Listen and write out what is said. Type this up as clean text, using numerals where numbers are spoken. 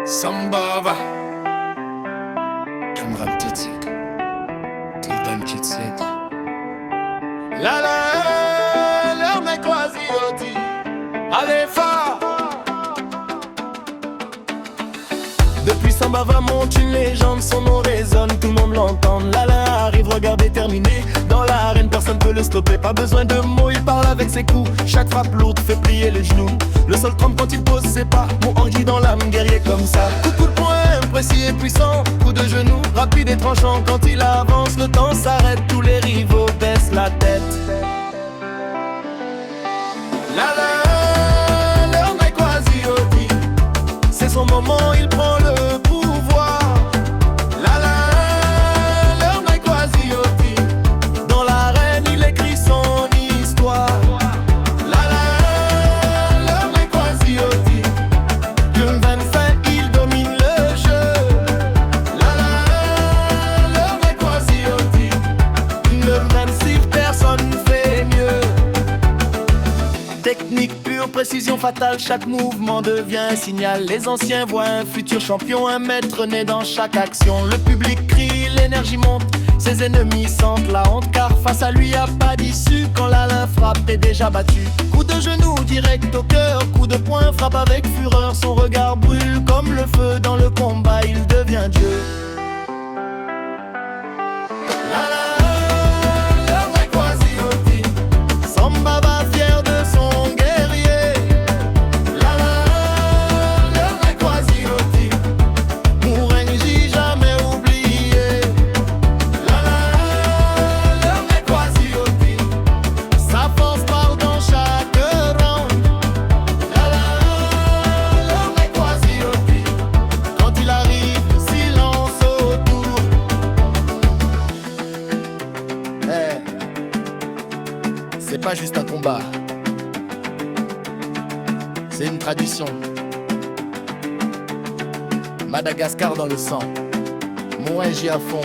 Sambava Kamram Titsik Tildan Titsik La la l'heure n'est quasi oti Allez fort. Depuis Sambava monte une légende, son nom résonne, tout le monde l'entend. Lala arrive, regardez terminé. Dans l'arène, personne peut le stopper. Pas besoin de mots, il parle avec ses coups. Chaque frappe lourde fait plier les genoux. Le sol tremble quand il pose ses pas. Mon Angie dans l'âme, guerrier comme ça. Coup de poing, précis et puissant. Coup de genou, rapide et tranchant. Quand il avance, le temps s'arrête. Tous les rivaux baissent la tête. Lala, l'heure n'est quasi oti. C'est son moment, il prend le pouvoir. La la, l'heure n'est quasi oti. Dans l'arène, il écrit son histoire. La la, l'heure n'est quasi oti. Le 25, il domine le jeu. La la, l'heure n'est quasi oti. Le 26, personne fait mieux. Technique pure, précision fatale, chaque mouvement devient un signal. Les anciens voient un futur champion, un maître né dans chaque action. Le public crie, l'énergie monte, ses ennemis sentent la honte. Car face à lui, y a pas d'issue, quand l'Alain frappe, t'es déjà battu. Coup de genou direct au cœur, coup de poing, frappe avec fureur. Son regard brûle comme le feu dans le combat, il devient Dieu. Sambava fier de son guerrier. La la, l'heure n'est quasi oti. Mourenji jamais oublié. La la, l'heure n'est quasi oti. Sa force parle dans chaque round. La la, l'heure n'est quasi oti. Quand il arrive, silence autour. Hey. C'est pas juste un combat, c'est une tradition. Madagascar dans le sang, Mouenji à fond.